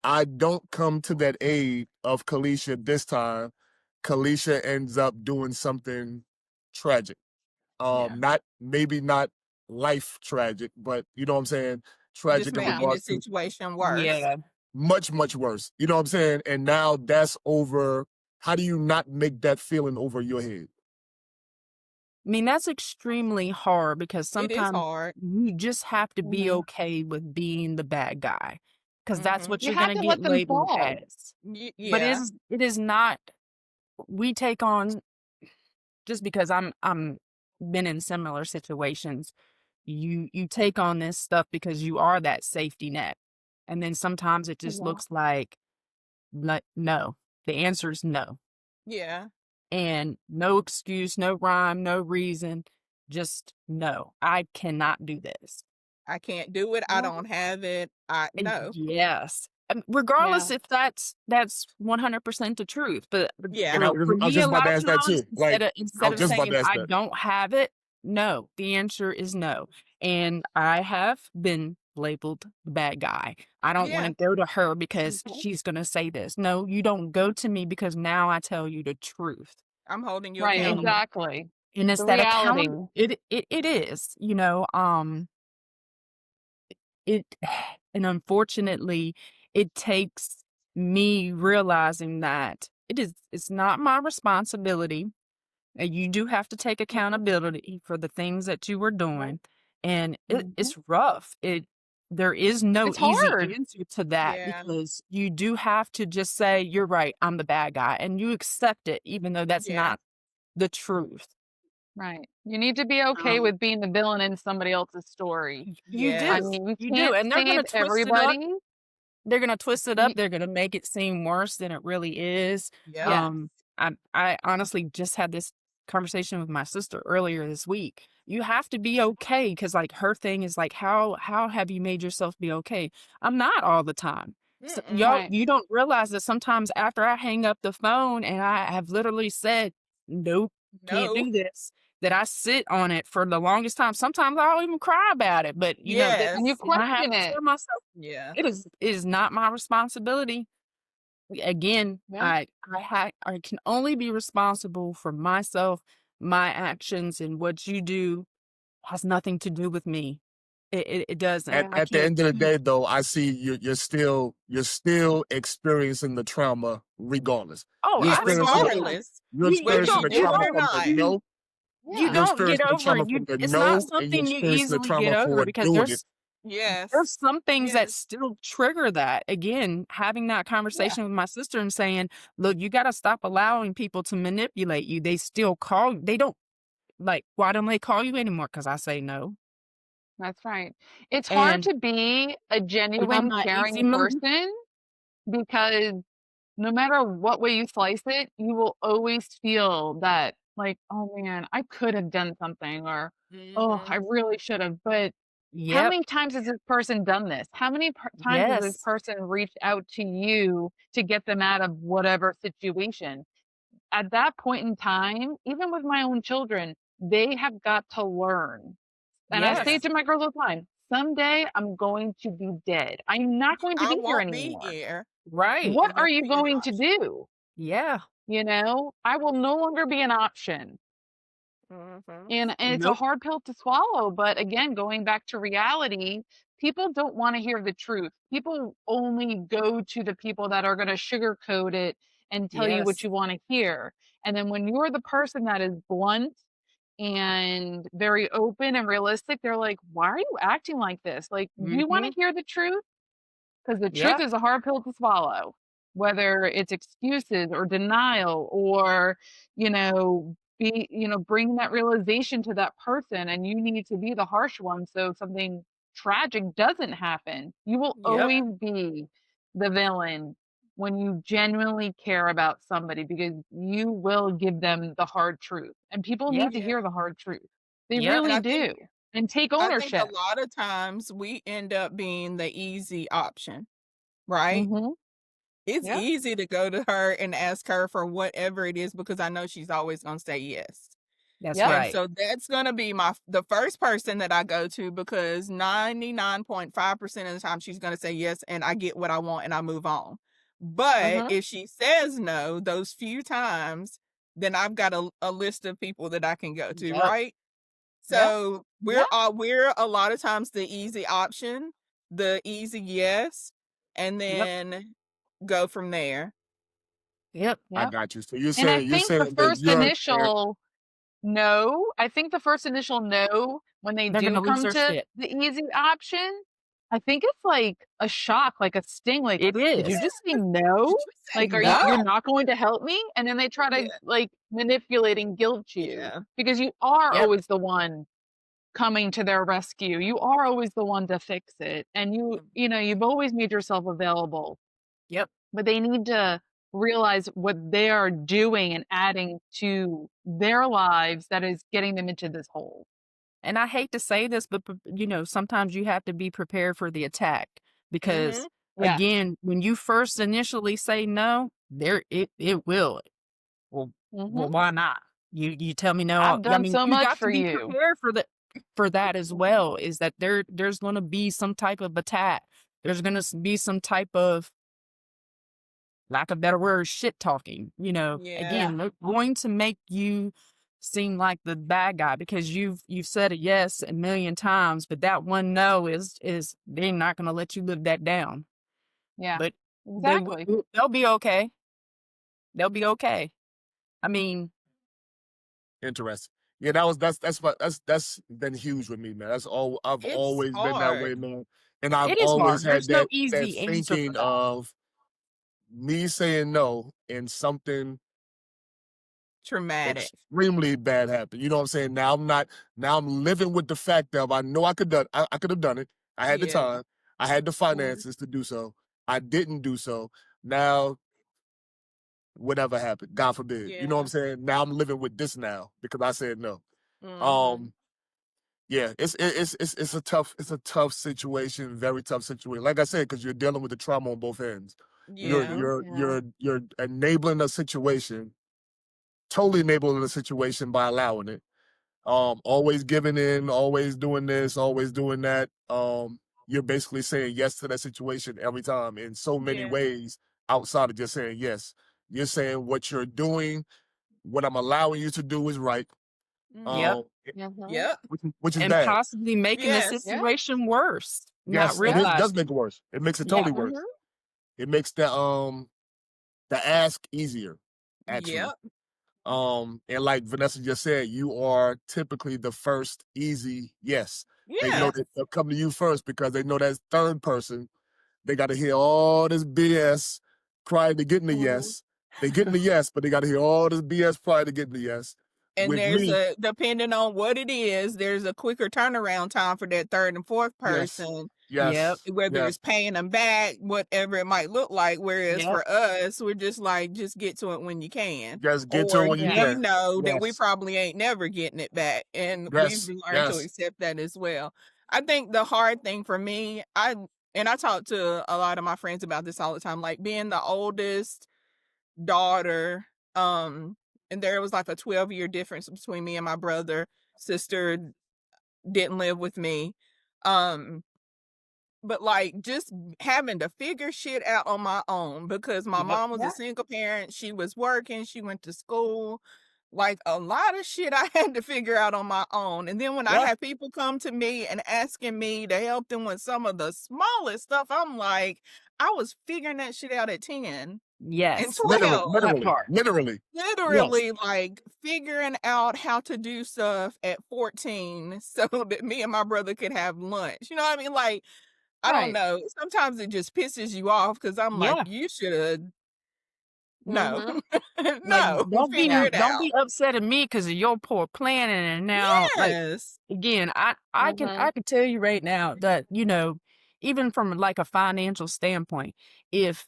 I don't come to that aid of Kalisha this time. Kalisha ends up doing something tragic. Yeah. Not maybe not life tragic, but you know what I'm saying? Just Tragic in Yeah, making the regards to situation worse. Yeah. much, much worse. You know what I'm saying? And now that's over. How do you not make that feeling over your head? I mean, that's extremely hard because It is sometimes hard. you just have to be mhm. okay with being the bad guy because that's Mhm. what You you're have gonna to get let them labeled fall. as. But Yeah. it is not we take on just because I'm been in similar situations, you take on this stuff because you are that safety net. And then sometimes it just Yeah, looks like no. The answer is no. Yeah. And no excuse, no rhyme, no reason, just no. I cannot do this. I can't do it. I yeah, don't have it. I And no. yes. yeah, Regardless if that's 100% the truth, but Yeah. And for I was me, a just about lot to of ask that times, too. Like, I instead was of just about saying to ask I that. don't have it, no, the answer is no. And I have been labeled the bad guy. I don't want Yeah. to go to her because mhm. she's going to say this. No, you don't go to me because now I tell you the truth. I'm holding you Right, And accountable. exactly. and it's The that reality. account it is, it and unfortunately, it takes me realizing that it's not my responsibility, and you do have to take Mhm, accountability for the things that you were yeah, doing, and mhm. it's rough. There is no It's easy hard. answer to that Yeah. because you do have to just say, "You're right, I'm the bad guy," and you accept it even though that's Yeah. not the truth. Right. You need to be okay Um, with being the villain in somebody else's story. you I Yes. do, mean, you you do, can't and they're save gonna twist it up. everybody. They're gonna twist it up, Ye they're gonna make it seem worse than it really is. Yep. Yes. I honestly just had this conversation with my sister earlier this week. You have to be okay because, like, her thing is, like, how have you made yourself be okay? I'm not all the time. So Mm-mm. Right. you don't realize that sometimes after I hang up the phone and I have literally said, "Nope, can't No. do this," that I sit on it for the longest time. Sometimes I'll even cry about it, but, that And you Yes. I have question to it. tell myself Yeah. it is not my responsibility. Again, Yeah. I can only be responsible for myself, my actions, and what you do has nothing to do with me. It doesn't. Yeah. I At the can't end of the be day, though, I see you're still experiencing the trauma regardless. Oh, You're experiencing absolutely. Regardless, you're You whether experiencing you the do trauma it or from the not. you no. you Yeah. You're don't get experiencing the over trauma it. from the It's not no, and you're something you experiencing the easily get trauma over for because doing it. Yes. there's some things that Yes. still trigger that. Again, having that Yeah. conversation with my sister and saying, "Look, you gotta stop allowing people to manipulate you. They still call they don't like, why don't they call you anymore? Because I say no." That's right. It's hard And to be a I'm genuine, not easy caring moved. person because no matter what way you slice it, you will always feel that, like, "Oh, man, I could have done something," or, "Oh, I Mhm. really should have." But how Yep. many times has this person done this? How many times has this Yes. person reached out to you to get them out of whatever situation? At that point in time, even with my own children, they have got to learn. And I say Yeah. to Yes. my girls all the time, someday I'm going to be dead. I'm not going to I be here won't be anymore. here. Right. What It are won't you be an going to option. do? Yeah. I will no longer be an option. Mhm. And it's a Nope. hard pill to swallow. But again, going back to reality, people don't want to hear the truth. People only go to the people that are going to sugarcoat it and tell you what Yes. you want to hear. And then when you're the person that is blunt and very open and realistic, they're like, why are you acting like this? Like, do you want to Mhm. hear the truth? Because the truth Yeah. is a hard pill to swallow, whether it's excuses or denial or, bring that realization to that person and you need to be the harsh one so something tragic doesn't happen. You will Yep. always Yeah. be the villain when you genuinely care about somebody because you will give them the hard truth. And people Yep. need to Yeah. hear the hard truth. They Yep. And really do. And take I think a ownership. lot of times we end up being the easy option, right? Mhm. It's Yeah. easy to go to her and ask her for whatever it is because I know she's always gonna say yes. That's Yep. And right. so that's gonna be the first person that I go to because 99.5% of the time she's gonna say yes and I get what I want and I move on. But Mhm. if she says no those few times, then I've got a list of people that I can go to, Yep. right? Yeah. So Yeah. we're a lot of times the easy option, the easy yes, and Yep. then go from there. Yep. I Yep. got you. So you're And I saying think the that first you're there. initial no, I think the first initial no, when they They're do gonna lose come their to shit. the easy option, I think it's like a shock, like a sting, like, It "Did you is. just say no? Did you say Like, no? you're not going to help me?" And then they try to, Yeah, like, manipulate and guilt you yeah. because you are Yep. always the one coming to their rescue. You are always the one to fix it, and you've always made yourself available. Yep. But they need to realize what they are doing and adding to their lives that is getting them into this hole. And I hate to say this, but sometimes you have to be prepared for the attack because Mhm. Yes. again, when you first initially say no, it will. Well, Mhm. why not? You tell me no. I've I done mean, so you much got to for be you. prepared for that as Mhm. well. Is that there's going to be some type of attack. There's going to be some type of, lack of better word, shit talking. Yeah. Again, they're going to make you seem like the bad guy because you've said a yes a million times, but that one no is they're not going to let you live that down. Yeah. But Exactly. they'll be okay. They'll be okay. I mean, Interesting. Yeah, that's been huge with me, man. I've It's always been that way, hard. man. And I've it is always hard. had There's no that easy answer for thinking that. of me saying no and something Traumatic. extremely bad happened. You know what I'm saying? Now I'm living with the fact of I know I could have done it. I had the Yeah. time. I had the Mhm. finances to do so. I didn't do so. Now, whatever happened, God forbid. You know what I'm Yeah. saying? Now I'm living with this now because I said no. Mhm. Um, yeah, it's a tough situation, very tough situation. Like I said, because you're dealing with the trauma on both ends. You're Yeah. you're Yeah. you're enabling a situation, totally enabling a situation by allowing it. Always giving in, always doing this, always doing that. You're basically saying yes to that situation every time in so many Yeah. ways outside of just saying yes. You're saying what you're doing, what I'm allowing you to do is right. Yep. Um, Mhm. Yep. which is And bad. possibly making the Yes. Yeah. situation worse, not Yes, Yep. it does make realizing. it worse. It makes it Yeah. totally worse. Mhm. It makes the ask easier, actually. Yep. And like Vanessa just said, you are typically the first easy yes. They know Yeah. that they'll come to you first because they know that third person, they got to hear all this BS prior to getting the Mhm. yes. They getting the yes, but they got to hear all this BS prior to getting the yes. And With there's me, depending on what it is, there's a quicker turnaround time for that third and fourth yes, person, Yep. yes, whether yes, it's paying them back, whatever it might look like. Whereas Yep. for us, we're just like, just get to it when you can. just get to it Or when you Yeah. we can. know that we Yes, probably ain't never getting it back. And we've yes, learned to yes. accept that as well. I think the hard thing for me, I talk to a lot of my friends about this all the time, like being the oldest daughter, and there was like a 12-year difference between me and my brother. Sister didn't live with me. Um, but like just having to figure shit out on my own because my Yep. mom was Yeah. a single parent. She was working, she went to school. Like a lot of shit I had to figure out on my own. And then when I Yeah, have people come to me and asking me to help them with some of the smallest stuff, I'm like, I was figuring that shit out at 10 and Yes. 12. That part. literally. Yes, Literally, like figuring out how to do stuff at 14 so that me and my brother could have lunch. You know what I mean? Like, I don't Right. know. Sometimes it just pisses you off because I'm like, Yeah. you should have, no, Mhm. Like no, figure Yeah. it don't be out. upset at me because of your poor planning. And now, like Yes. again, I can Mhm. tell you right now that even from like a financial standpoint, if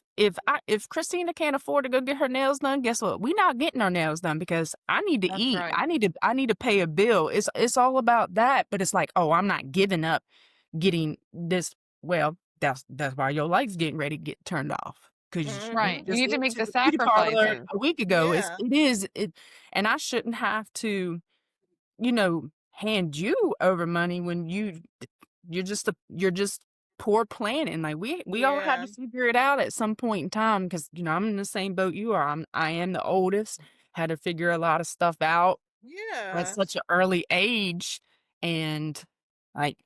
Christina can't afford to go get her nails done, guess what? We're not getting our nails done because I need to That's eat. right. I need to pay a bill. It's all about that. But it's like, oh, I'm not giving up getting this. Well, that's why your light's getting ready to get turned off because you Right. Mhm. You just need to went make to the the beauty parlor sacrifices. a week ago. Yeah. And I shouldn't have to, hand you over money when you're just poor planning. Like we all had Yeah. to figure it out at some point in time because I'm in the same boat you are. I am the oldest. Had to figure a lot of stuff out at Yeah. such an early age, and like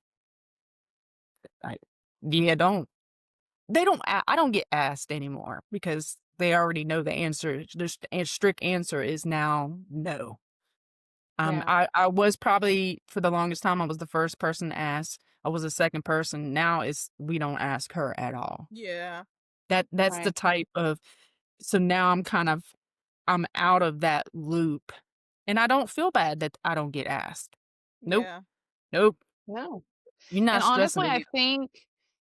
I yeah I don't get asked anymore because they already know the answer. The strict answer is now no. Yeah. I was probably for the longest time I was the first person to ask. I was the second person. Now it's we don't ask her at all. Yeah. That's the Right. type of so now I'm out of that loop. And I don't feel bad that I don't get asked. Nope. Yeah. Nope. No. You're not And stressing honestly, I me. think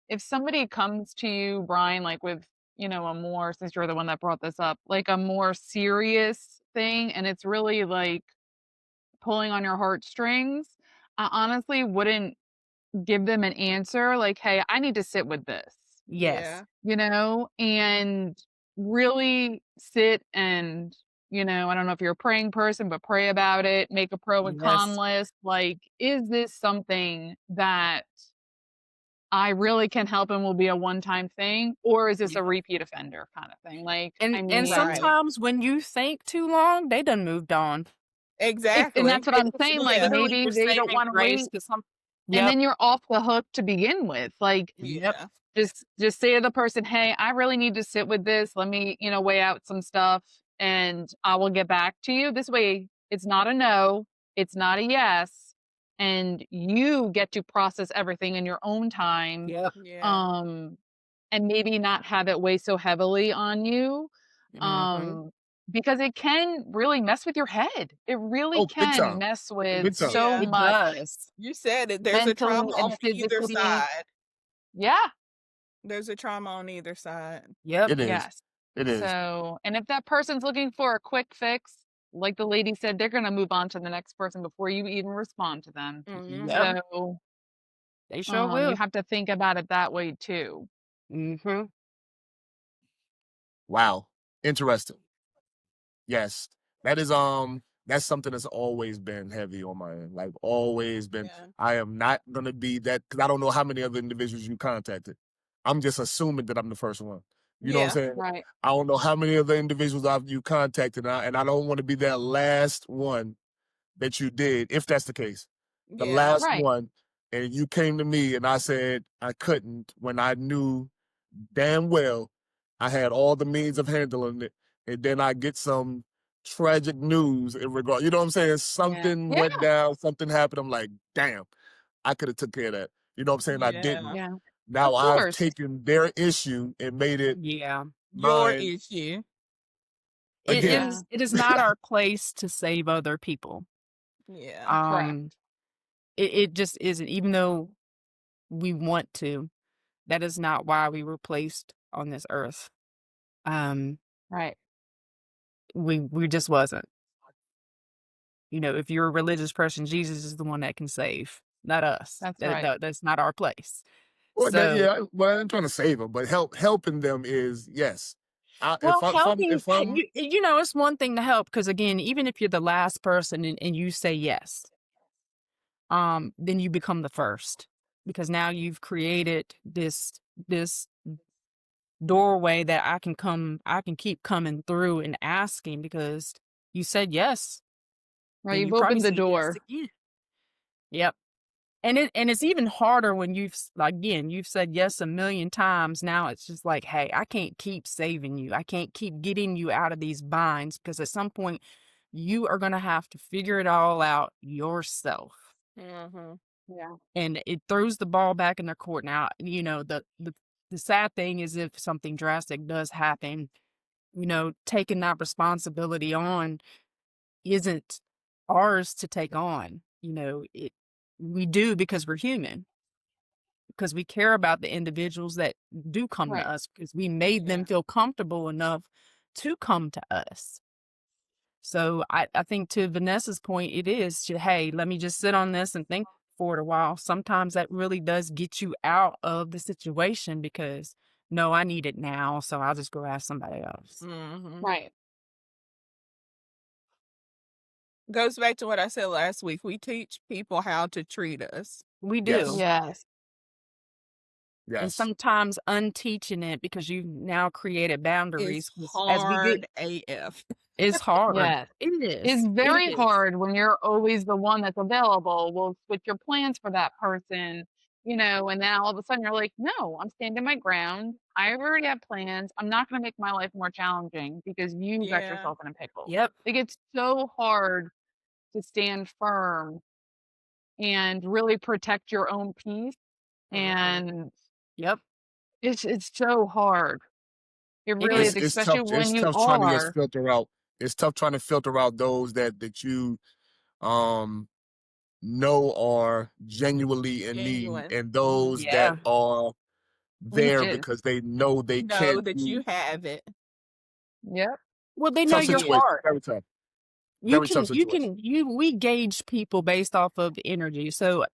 if somebody comes to you, Brian, like with, a more, since you're the one that brought this up, like a more serious thing, and it's really like pulling on your heartstrings, I honestly wouldn't give them an answer like, hey, I need to sit with this, Yes. Yeah. and really sit and, I don't know if you're a praying person, but pray about it, make a pro and con Yes. list. Like, is this something that I really can help and will be a one-time thing, or is this Yeah. a repeat offender kind of thing? Like, I And mean, Right. sometimes when you think too long, they done moved on. and Exactly. that's what I'm saying. It's Like, Yeah. literally maybe your they don't saving want to grace wait, because some and Yep. then you're off the hook to begin with. Like, Yep. Yeah. just say to the person, hey, I really need to sit with this. Let me, weigh out some stuff, and I will get back to you. This way, it's not a no, it's not a yes, and you get to process everything in your own time. Yep. Yeah. And maybe not have it weigh so heavily on you, Mhm. because it can really mess with your head. It really Oh, big can time, mess with big time. so Yeah. It much does. You said it. There's a trauma mentally and on either physically. side. Yeah, There's a trauma on either side. Yep. It is. Yes. It is. So, and if that person's looking for a quick fix, like the lady said, they're going to move on to the next person before you even respond to them. Mhm. Yep. So, They sure you will. have to think about it that way too. Mm-hmm. Wow. Interesting. Yes. That is that's something that's always been heavy on my end. Like always been. Yeah. I am not gonna be that because I don't know how many other individuals you contacted. I'm just assuming that I'm the first one. You know what I'm Yeah. saying? Right. I don't know how many other individuals you contacted, and I don't want to be that last one that you did, if that's the case. The Yeah. last Right. one, and you came to me and I said I couldn't when I knew damn well I had all the means of handling it, and then I get some tragic news in regard. You know what I'm saying? Something Yeah. went down, something happened. I'm like, damn, I could have took care of that. You know what I'm saying? I Yeah. didn't. Yeah. Now Of I've course. taken their issue and made it Yeah. Your mine issue. It again. Yeah. it is not our place to save other people. Yeah. Correct. It just isn't. Even though we want to, that is not why we were placed on this earth. Right. We just wasn't. You know, if you're a religious person, Jesus is the one that can save, not us. That's right. That's not our place. Well, So, yeah, well, I'm trying to save them, but helping them is yes. well, helping, If I'm you know, it's one thing to help because again, even if you're the last person and you say yes, then you become the first because now you've created this doorway that I can keep coming through and asking because you said yes. Right. Then You've you probably opened the say yes door. again. Yep. And it's even harder when you've said yes a million times. Now it's just like, hey, I can't keep saving you. I can't keep getting you out of these binds because at some point you are gonna have to figure it all out yourself. Mm-hmm. Yeah. And it throws the ball back in their court. Now, you know, the sad thing is if something drastic does happen, you know, taking that responsibility on isn't ours to take on. You know, we do because we're human, because we care about the individuals that do come Right. to us because we made them Yeah. feel comfortable enough to come to us. So I think to Vanessa's point, it is to, hey, let me just sit on this and think for it a while. Sometimes that really does get you out of the situation because no, I need it now. So I'll just go ask somebody else. Mm-hmm. Right. Goes back to what I said last week. We teach people how to treat us. We yes, do. Yes. And yes. sometimes unteaching it because you've now created boundaries. It's 'cause as we get, hard AF. it's hard. Yes. It It's is. It very is. hard when you're always the one that's available. Well, switch your plans for that person, you know, and then all of a sudden you're like, no, I'm standing my ground. I already have plans. I'm not going to make my life more challenging because you got Yeah. yourself in a pickle. Yep. Like it's so hard to stand firm and really protect your own peace. Mhm. And Yep. it's so hard. It It really is. is, It's especially tough. when It's you tough trying to just are. filter out. It's tough trying to filter out those that you know are genuinely in need, Genuine. and those Yeah. that are there Leeches. because they know they Know can't that do. you have it. Yep. Well, they know Tough your situation. heart. Very tough. You Very tough situation. we gauge people based off of energy. So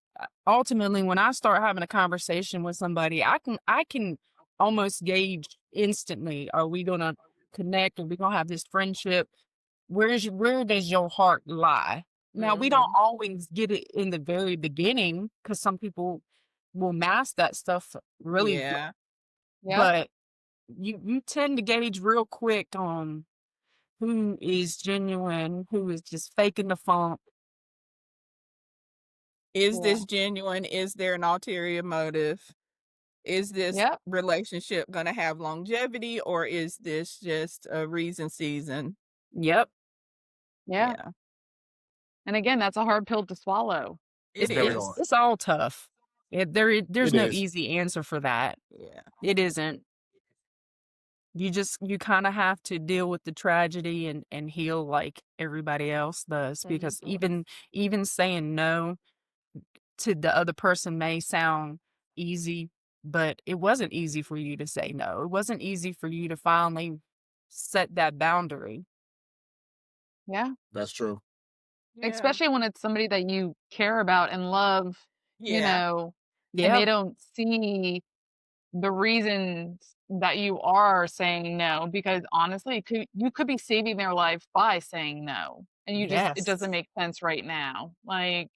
ultimately, when I start having a conversation with somebody, I can almost gauge instantly, are we gonna connect? Are we gonna have this friendship? Where does your heart lie? Now, we don't Mhm. always get it in the very beginning because some people will mask that stuff really, Yeah. Yep. but you tend to gauge real quick on who is genuine, who is just faking the funk. Is Yeah. this genuine? Is there an ulterior motive? Is this Yep. relationship going to have longevity, or is this just a reason season? Yep. Yeah. Yeah, And again, that's a hard pill to swallow. it It's very is. hard. It's all tough. There's It no is. easy answer for that. Yeah. It isn't. You kind of have to deal with the tragedy and heal like everybody else does because Mhm. even saying no to the other person may sound easy, but it wasn't easy for you to say no. It wasn't easy for you to finally set that boundary. Yeah. That's true. Yeah. Especially when it's somebody that you care about and love, you Yeah. know, and Yeah. they don't see the reasons that you are saying no, because honestly, you could be saving their life by saying no. And it Yes. doesn't make sense right now. Like,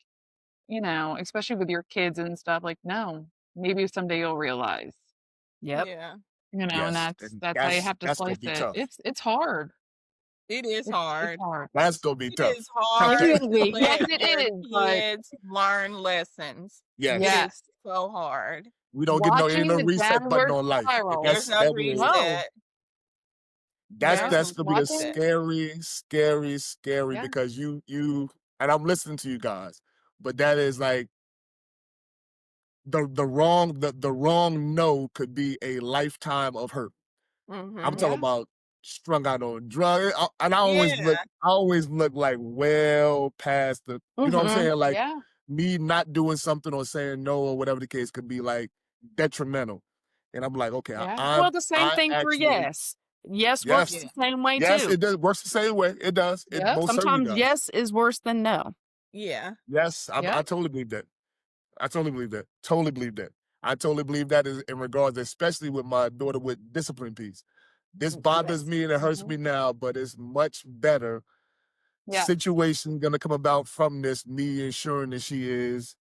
especially with your kids and stuff, like, no, maybe someday you'll realize, Yep. Yeah. and Yes, and that's how you have to that's gonna slice be it. tough. It's hard. It is It's hard. hard. That's gonna be It tough. is Tough hard to- to Really? Yes, let it your is, but kids learn lessons. Yes. It yes, is so hard. We don't get watching no the reset button downward on life. spiral. There's no That is No. reset. that's Yeah, that's gonna be the reset. scary Yeah. because you and I'm listening to you guys, but that is like the wrong no could be a lifetime of hurt. I'm Mhm. talking Yeah. about strung out on drugs, and I always look like well past the, you know what I'm Mhm. saying? Like Yeah. me not doing something or saying no or whatever the case could be like detrimental, and I'm like, okay, Yeah. Well, the same I thing for actually yes. Yes works yes the same way yes too. it does works the same way. It does. It Yep. most certainly Sometimes does. yes is worse than no. Yeah. Yes, I Yep. totally believe that. I totally believe that. Totally believe that. I totally believe that is in regards, especially with my daughter with discipline piece. This bothers Yes. me and it hurts Mhm. me now, but it's much better Yeah. situation gonna come about from this, me ensuring that she is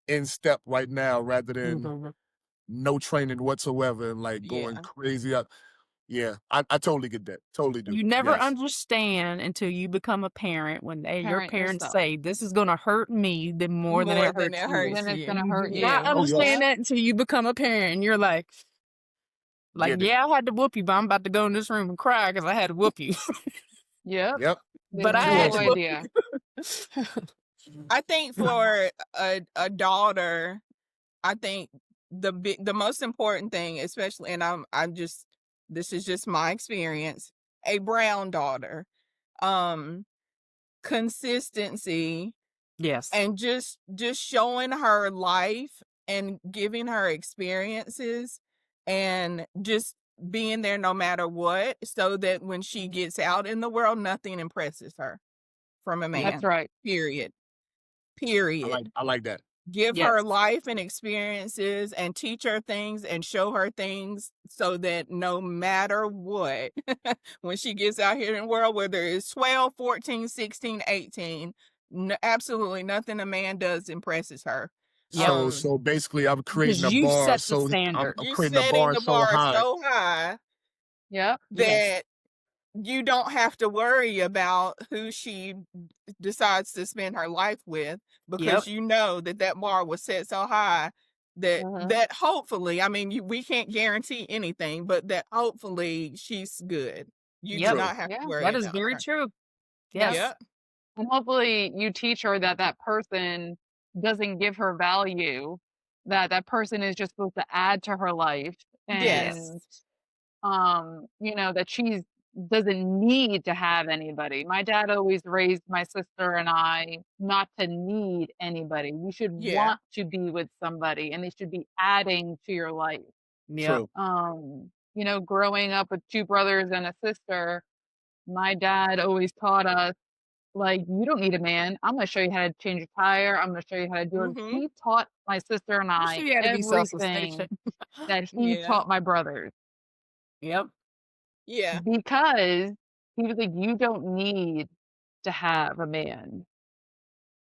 in step right now rather than Mhm. no training whatsoever and like going Yeah. crazy up. Yeah, I totally get that. Totally do. You never Yes. understand until you become a parent when your Parent parents yourself. say this is gonna hurt me then more than More it than hurts it you. hurts Then it's you. gonna You hurt do you. not Oh, understand yes. that until you become a parent and you're like, Get it. yeah, I had to whoop you, but I'm about to go in this room and cry because I had to whoop you. Yep. Yep. They But I have had no to whoop idea. you. I think for a daughter, I think the most important thing, especially, and I'm just, this is just my experience, a brown daughter, consistency Yes. and just showing her life and giving her experiences and just being there no matter what, so that when she gets out in the world, nothing impresses her from a man. That's right. Period. I like that. Give Yes. her life and experiences and teach her things and show her things so that no matter what, when she gets out here in the world, whether it's 12, 14, 16, 18, absolutely nothing a man does impresses her. Yep. So basically I'm Because creating a you bar set the so I'm standard. You're creating a setting bar the so bar high. so high Yep. Yes. that you don't have to worry about who she decides to spend her life with, because Yep. you know that bar was set so high that Mhm. that hopefully, I mean, we can't guarantee anything, but that hopefully she's good. You do Yep. not have Yeah. to worry That is about very her. true. Yep. Yes. Yep. And hopefully you teach her that person doesn't give her value, that person is just supposed to add to her life, Yes. and that she doesn't need to have anybody. My dad always raised my sister and I not to need anybody. You should Yeah. want to be with somebody, and they should be adding to your life. Yep. True. Growing up with two brothers and a sister, my dad always taught us, like, you don't need a man. I'm gonna show you how to change a tire. I'm gonna show you how to do it. Mhm. He taught my sister and You I should be able to be everything self-sufficient. that he Yeah. taught my brothers, Yep. Yeah. because he was like, you don't need to have a man.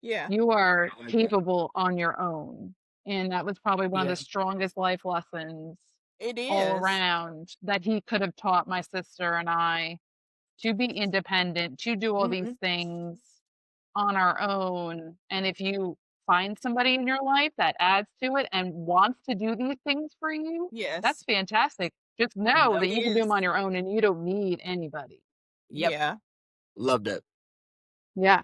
Yeah. You are I like that. capable on your own. And that was probably one of Yeah. the strongest life lessons It all is. around that he could have taught my sister and I, to be independent, to do all these Mhm. things on our own. And if you find somebody in your life that adds to it and wants to do these things for you, that's Yes. fantastic. Just know That that you can do them is. on your own and you don't need anybody. Yep. Yeah. Love that. Yeah.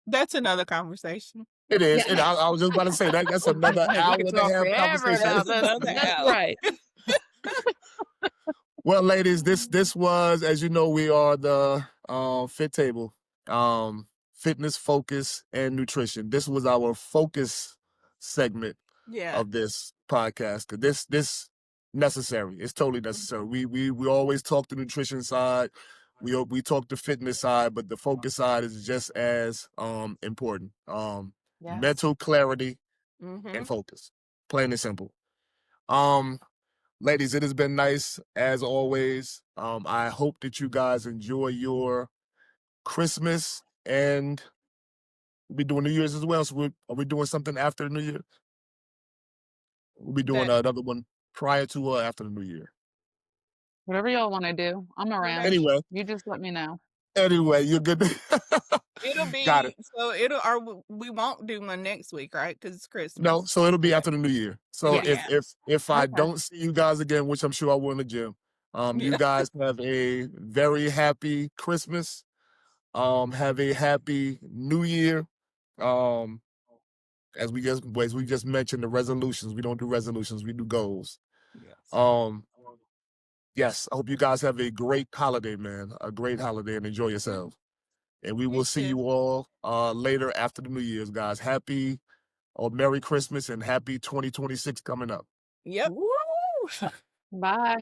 That's another conversation. It is. Yeah. And I was just about to say that's another We hour could and a talk half forever conversation. about That's this. another That's hour. right. Well, ladies, this was, as you know, we are the Fit Table, fitness, focus, and nutrition. This was our focus segment. Yeah. of this podcast, because this necessary. It's totally necessary. We always talk the nutrition side, we talk the fitness side, but the focus side is just as important. Yes. Mental clarity Mm-hmm. and focus, plain and simple. Ladies, it has been nice as always. I hope that you guys enjoy your Christmas, and we'll be doing New Year's as well. So are we doing something after the New Year? We'll be doing That another one prior to or after the New Year. Whatever y'all want to do, I'm around. whatever. Anyway, You just let me know. you're good. It'll Got it. be so it'll or we won't do one next week, right? Because it's Christmas. No, so it'll be Okay. after the New Year. So Yeah. if I Okay. don't see you guys again, which I'm sure I will in the gym, you Yeah. guys have a very happy Christmas. Have a happy New Year. As we just mentioned, the resolutions. We don't do resolutions, we do goals. Yes. Yes, I hope you guys have a great holiday, man. A great holiday, and enjoy yourselves. And we You will see too. you all later after the New Year's, guys. Happy or Merry Christmas and happy 2026 coming up. Yep. Woo! Bye.